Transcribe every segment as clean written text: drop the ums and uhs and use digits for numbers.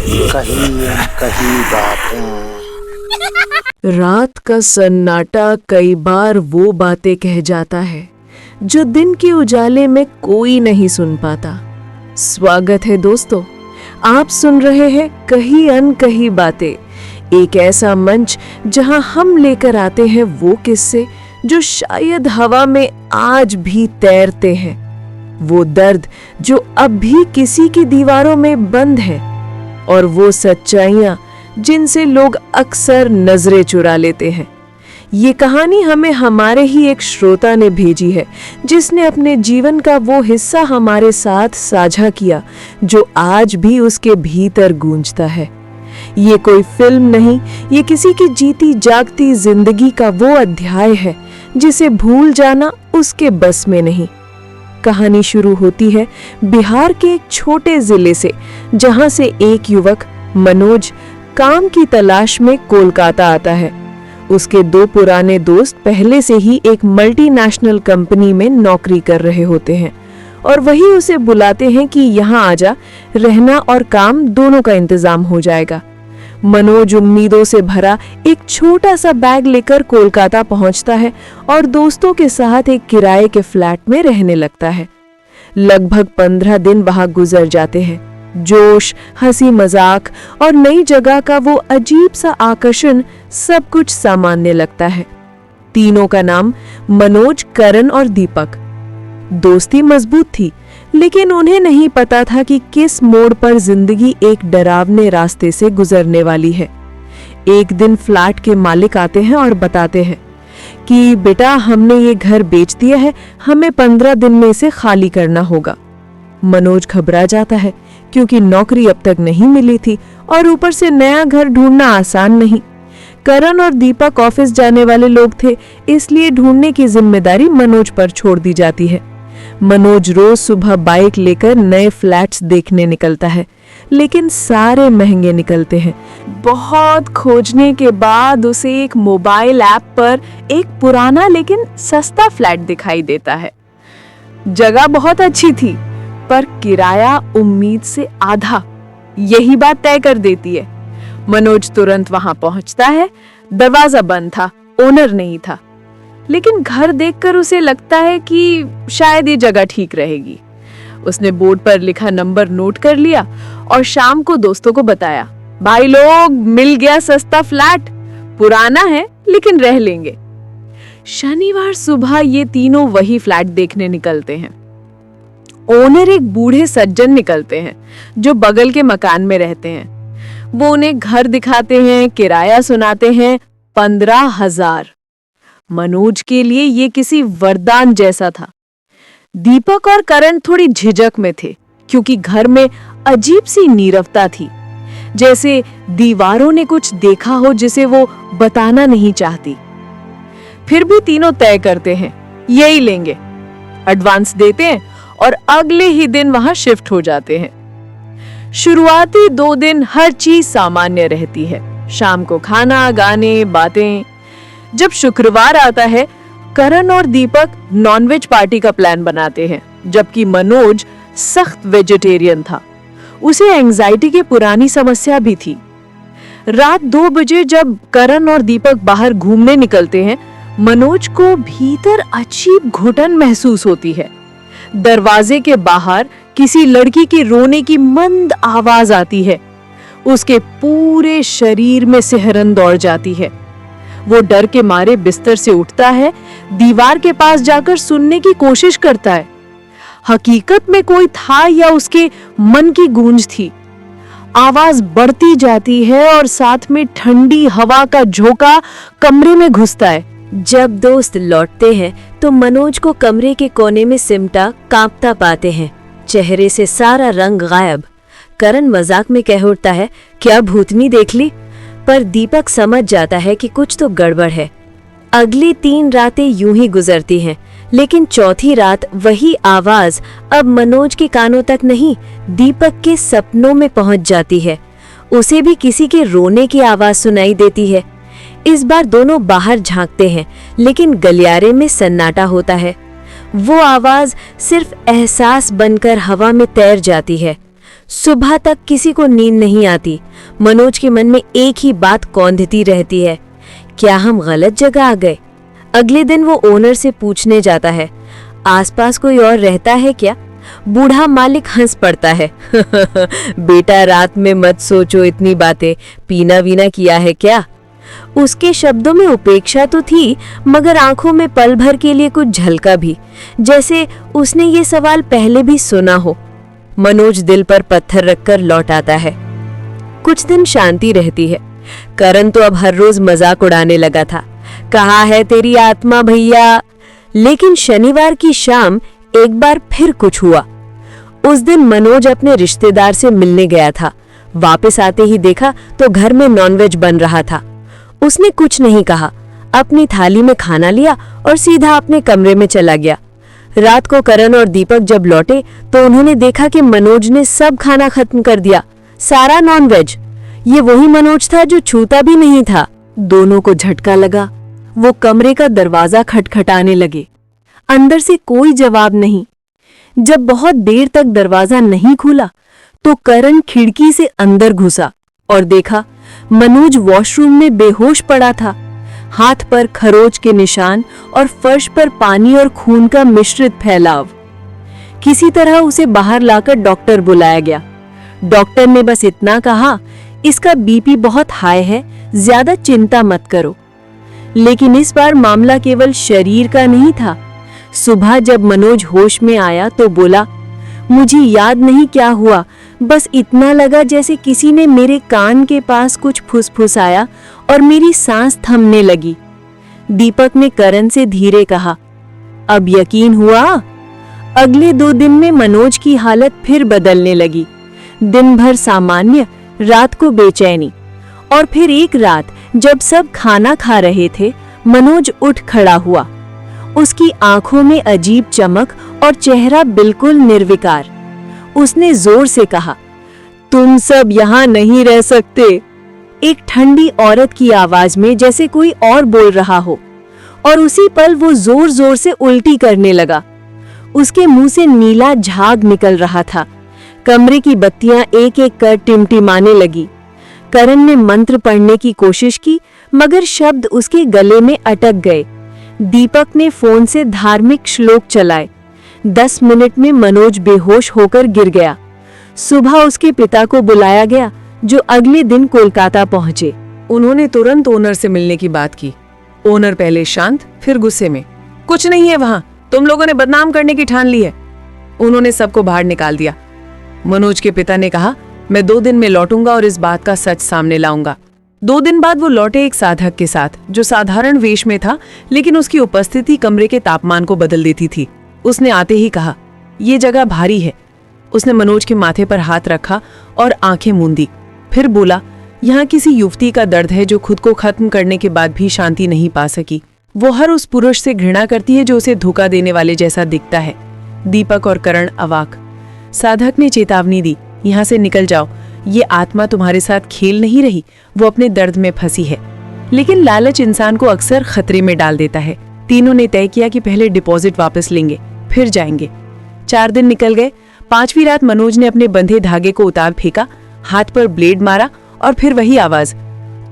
कहीं कहीं बातें। रात का सन्नाटा कई बार वो बातें कह जाता है जो दिन के उजाले में कोई नहीं सुन पाता। स्वागत है दोस्तों, आप सुन रहे हैं कहीं अनकही बातें, एक ऐसा मंच जहां हम लेकर आते हैं वो किस्से जो शायद हवा में आज भी तैरते हैं, वो दर्द जो अब भी किसी की दीवारों में बंद है, और वो सच्चाइयां जिनसे लोग अक्सर नजरें चुरा लेते हैं। ये कहानी हमें हमारे ही एक श्रोता ने भेजी है, जिसने अपने जीवन का वो हिस्सा हमारे साथ साझा किया जो आज भी उसके भीतर गूंजता है। ये कोई फिल्म नहीं, ये किसी की जीती जागती जिंदगी का वो अध्याय है जिसे भूल जाना उसके बस में नहीं। कहानी शुरू होती है बिहार के एक छोटे जिले से, जहां से एक युवक मनोज काम की तलाश में कोलकाता आता है। उसके दो पुराने दोस्त पहले से ही एक मल्टीनेशनल कंपनी में नौकरी कर रहे होते हैं और वही उसे बुलाते हैं कि यहाँ आजा, रहना और काम दोनों का इंतजाम हो जाएगा। मनोज उम्मीदों से भरा एक छोटा सा बैग लेकर कोलकाता पहुंचता है और दोस्तों के साथ एक किराए के फ्लैट में रहने लगता है। लगभग 15 दिन वहां गुजर जाते हैं। जोश, हंसी मजाक और नई जगह का वो अजीब सा आकर्षण सब कुछ सामान्य लगता है। तीनों का नाम मनोज, करण और दीपक। दोस्ती मजबूत थी, लेकिन उन्हें नहीं पता था कि किस मोड़ पर जिंदगी एक डरावने रास्ते से गुजरने वाली है। एक दिन फ्लैट के मालिक आते हैं और बताते हैं कि बेटा, हमने ये घर बेच दिया है, हमें 15 दिन में इसे खाली करना होगा। मनोज घबरा जाता है क्योंकि नौकरी अब तक नहीं मिली थी और ऊपर से नया घर ढूंढना आसान नहीं। करण और दीपक ऑफिस जाने वाले लोग थे, इसलिए ढूंढने की जिम्मेदारी मनोज पर छोड़ दी जाती है। मनोज रोज सुबह बाइक लेकर नए फ्लैट्स देखने निकलता है, लेकिन सारे महंगे निकलते हैं। बहुत खोजने के बाद उसे एक मोबाइल ऐप पर एक पुराना लेकिन सस्ता फ्लैट दिखाई देता है। जगह बहुत अच्छी थी, पर किराया उम्मीद से आधा। यही बात तय कर देती है। मनोज तुरंत वहां पहुंचता है। दरवाजा बंद था, ओनर नहीं था, लेकिन घर देखकर उसे लगता है कि शायद ये जगह ठीक रहेगी। उसने बोर्ड पर लिखा नंबर नोट कर लिया और शाम को दोस्तों को बताया, भाई लोग, मिल गया सस्ता फ्लैट, पुराना है लेकिन रह लेंगे। शनिवार सुबह ये तीनों वही फ्लैट देखने निकलते हैं। ओनर एक बूढ़े सज्जन निकलते हैं जो बगल के मकान में रहते हैं। वो उन्हें घर दिखाते हैं, किराया सुनाते हैं 15,000। मनोज के लिए ये किसी वरदान जैसा था। दीपक और करण थोड़ी झिझक में थे क्योंकि घर में अजीब सी नीरवता थी, जैसे दीवारों ने कुछ देखा हो जिसे वो बताना नहीं चाहती। फिर भी तीनों तय करते हैं यही लेंगे, एडवांस देते हैं और अगले ही दिन वहां शिफ्ट हो जाते हैं। शुरुआती 2 दिन हर चीज सामान्य रहती है, शाम को खाना, गाने, बातें। जब शुक्रवार आता है, करण और दीपक नॉनवेज पार्टी का प्लान बनाते हैं, जबकि मनोज सख्त वेजिटेरियन था। उसे एंजाइटी की पुरानी समस्या भी थी। रात 2 बजे जब करण और दीपक बाहर घूमने निकलते हैं, मनोज को भीतर अजीब घुटन महसूस होती है। दरवाजे के बाहर किसी लड़की की रोने की मंद आवाज आती है। उसके पूरे शरीर में सिहरन दौड़ जाती है। वो डर के मारे बिस्तर से उठता है, दीवार के पास जाकर सुनने की कोशिश करता है। हकीकत में कोई था या उसके मन की गूंज थी? आवाज बढ़ती जाती है और साथ में ठंडी हवा का झोंका कमरे में घुसता है। जब दोस्त लौटते हैं तो मनोज को कमरे के कोने में सिमटा कांपता पाते हैं। चेहरे से सारा रंग गायब। करण मजाक में कह उठता है, क्या भूतनी देख ली? पर दीपक समझ जाता है कि कुछ तो गड़बड़ है। अगली 3 रातें यूं ही गुजरती हैं, लेकिन चौथी रात वही आवाज अब मनोज के कानों तक नहीं, दीपक के सपनों में पहुंच जाती है। उसे भी किसी के रोने की आवाज सुनाई देती है। इस बार दोनों बाहर झांकते हैं, लेकिन गलियारे में सन्नाटा होता है। वो आवाज सिर्फ एहसास बनकर हवा में तैर जाती है। सुबह तक किसी को नींद नहीं आती। मनोज के मन में एक ही बात कौंधती रहती है, क्या हम गलत जगह आ गए? अगले दिन वो ओनर से पूछने जाता है, आसपास कोई और रहता है क्या? बूढ़ा मालिक हंस पड़ता है बेटा, रात में मत सोचो इतनी बातें, पीना वीना किया है क्या? उसके शब्दों में उपेक्षा तो थी, मगर आंखों में पल भर के लिए कुछ झलका भी, जैसे उसने ये सवाल पहले भी सुना हो। मनोज दिल पर पत्थर रखकर लौट आता है। कुछ दिन शांति रहती है। करण तो अब हर रोज मजाक उड़ाने लगा था, कहा है तेरी आत्मा भैया। लेकिन शनिवार की शाम एक बार फिर कुछ हुआ। उस दिन मनोज अपने रिश्तेदार से मिलने गया था। वापस आते ही देखा तो घर में नॉनवेज बन रहा था। उसने कुछ नहीं कहा, अपनी थाली में खाना लिया और सीधा अपने कमरे में चला गया। रात को करण और दीपक जब लौटे तो उन्होंने देखा कि मनोज ने सब खाना खत्म कर दिया, सारा नॉनवेज। ये वही मनोज था जो छूता भी नहीं था। दोनों को झटका लगा। वो कमरे का दरवाजा खटखटाने लगे। अंदर से कोई जवाब नहीं। जब बहुत देर तक दरवाजा नहीं खुला तो करण खिड़की से अंदर घुसा और देखा मनोज वॉशरूम में बेहोश पड़ा था। हाथ पर खरोच के निशान और फर्श पर पानी और खून का मिश्रित फैलाव। किसी तरह उसे बाहर लाकर डॉक्टर बुलाया गया। डॉक्टर ने बस इतना कहा, इसका बीपी बहुत हाई है, ज्यादा चिंता मत करो। लेकिन इस बार मामला केवल शरीर का नहीं था। सुबह जब मनोज होश में आया तो बोला, मुझे याद नहीं क्या हुआ, बस इतना लगा जैसे किसी ने मेरे कान के पास कुछ फुसफुसाया और मेरी सांस थमने लगी। दीपक ने करण से धीरे कहा, अब यकीन हुआ? अगले 2 दिन में मनोज की हालत फिर बदलने लगी। दिन भर सामान्य, रात को बेचैनी। और फिर एक रात जब सब खाना खा रहे थे, मनोज उठ खड़ा हुआ। उसकी आंखों में अजीब चमक और चेहरा बिल्कुल निर्विकार। उसने जोर से कहा, तुम सब यहाँ नहीं रह सकते। एक ठंडी औरत की आवाज में जैसे कोई और बोल रहा हो। और उसी पल वो जोर जोर से उल्टी करने लगा। उसके मुंह से नीला झाग निकल रहा था। कमरे की बत्तियां एक एक कर टिमटिमाने लगी। करण ने मंत्र पढ़ने की कोशिश की, मगर शब्द उसके गले में अटक गए। दीपक ने फोन से धार्मिक श्लोक चलाए। 10 मिनट में मनोज बेहोश होकर गिर गया। सुबह उसके पिता को बुलाया गया, जो अगले दिन कोलकाता पहुंचे। उन्होंने तुरंत ओनर से मिलने की बात की। ओनर पहले शांत, फिर गुस्से में, कुछ नहीं है वहां, तुम लोगों ने बदनाम करने की ठान ली है। उन्होंने सबको बाहर निकाल दिया। मनोज के पिता ने कहा, मैं 2 दिन में लौटूंगा और इस बात का सच सामने लाऊंगा। 2 दिन बाद वो लौटे एक साधक के साथ, जो साधारण वेश में था, लेकिन उसकी उपस्थिति कमरे के तापमान को बदल देती थी। उसने आते ही कहा, ये जगह भारी है। उसने मनोज के माथे पर हाथ रखा और आंखें मूंदी। फिर बोला, यहाँ किसी युवती का दर्द है जो खुद को खत्म करने के बाद भी शांति नहीं पा सकी। वो हर उस पुरुष से घृणा करती है जो उसे धोखा देने वाले जैसा दिखता है। दीपक और करण अवाक। साधक ने चेतावनी दी, यहाँ से निकल जाओ, ये आत्मा तुम्हारे साथ खेल नहीं रही, वो अपने दर्द में फंसी है। लेकिन लालच इंसान को अक्सर खतरे में डाल देता है। तीनों ने तय किया कि पहले डिपॉजिट वापस लेंगे, फिर जाएंगे। 4 दिन निकल गए। 5वीं रात मनोज ने अपने बंधे धागे को उतार फेंका, हाथ पर ब्लेड मारा और फिर वही आवाज,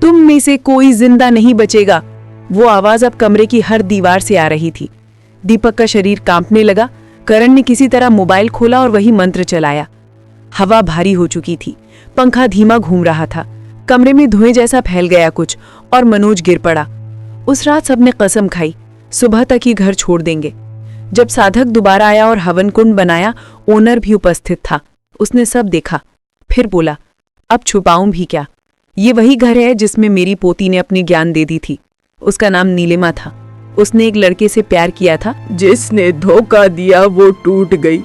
तुम में से कोई जिंदा नहीं बचेगा। वो आवाज अब कमरे की हर दीवार से आ रही थी। दीपक का शरीर कांपने लगा। करण ने किसी तरह मोबाइल खोला और वही मंत्र चलाया। हवा भारी हो चुकी थी। पंखा धीमा घूम रहा था। कमरे में धुएं जैसा फैल गया कुछ और मनोज गिर पड़ा। उस रात सबने कसम खाई, सुबह तक ही घर छोड़ देंगे। जब साधक दोबारा आया और हवन कुंड बनाया, ओनर भी उपस्थित था। उसने सब देखा, फिर बोला, अब छुपाऊं भी क्या? ये वही घर है जिसमें मेरी पोती ने अपनी ज्ञान दे दी थी। उसका नाम नीलिमा था। उसने एक लड़के से प्यार किया था। जिसने धोखा दिया वो टूट गई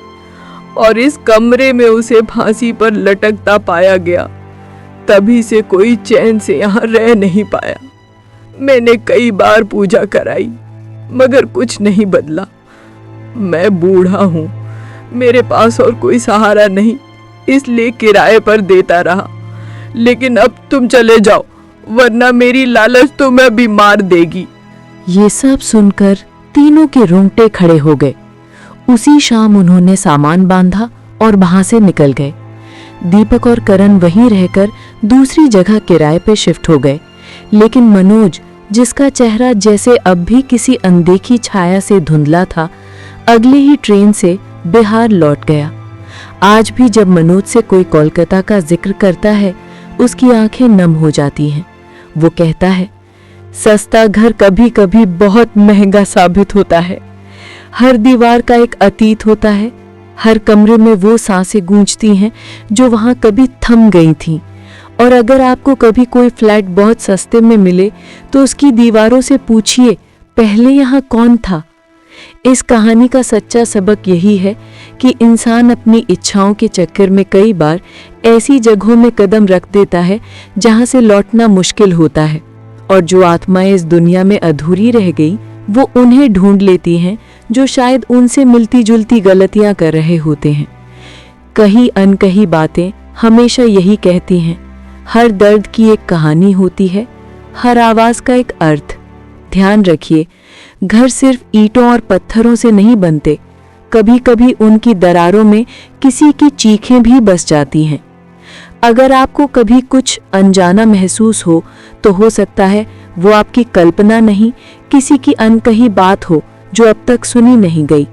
और इस कमरे में उसे फांसी पर लटकता पाया गया। तभी से कोई चैन से यहाँ रह नहीं पाया। मैंने कई बार पूजा कराई, मगर कुछ नहीं बदला। मैं बूढ़ा हूँ, मेरे पास और कोई सहारा नहीं, इसलिए किराए पर देता रहा। लेकिन अब तुम चले जाओ, वरना मेरी लालच तुम्हें भी मार देगी। ये सब सुनकर तीनों के रोंगटे खड़े हो गए। उसी शाम उन्होंने सामान बांधा और वहां से निकल गए। दीपक और करण वहीं रहकर दूसरी जगह किराए पे शिफ्ट हो गए। लेकिन मनोज, जिसका चेहरा जैसे अब भी किसी अनदेखी छाया से धुंधला था, अगले ही ट्रेन से बिहार लौट गया। आज भी जब मनोज से कोई कोलकाता का जिक्र करता है, उसकी आंखें नम हो जाती हैं। वो कहता है, सस्ता घर कभी कभी बहुत महंगा साबित होता है। हर दीवार का एक अतीत होता है, हर कमरे में वो सांसें गूंजती हैं जो वहां कभी थम गई थीं। और अगर आपको कभी कोई फ्लैट बहुत सस्ते में मिले तो उसकी दीवारों से पूछिए, पहले यहाँ कौन था। इस कहानी का सच्चा सबक यही है कि इंसान अपनी इच्छाओं के चक्कर में कई बार ऐसी जगहों में कदम रख देता है जहां से लौटना मुश्किल होता है, और जो आत्माएं इस दुनिया में अधूरी रह गई वो उन्हें ढूंढ लेती हैं जो शायद उनसे मिलती जुलती गलतियां कर रहे होते हैं। कहीं अनकही बातें हमेशा यही कहती हैं, हर दर्द की एक कहानी होती है, हर आवाज का एक अर्थ। ध्यान रखिए, घर सिर्फ ईंटों और पत्थरों से नहीं बनते, कभी कभी उनकी दरारों में किसी की चीखें भी बस जाती हैं। अगर आपको कभी कुछ अनजाना महसूस हो तो हो सकता है वो आपकी कल्पना नहीं, किसी की अनकही बात हो जो अब तक सुनी नहीं गई।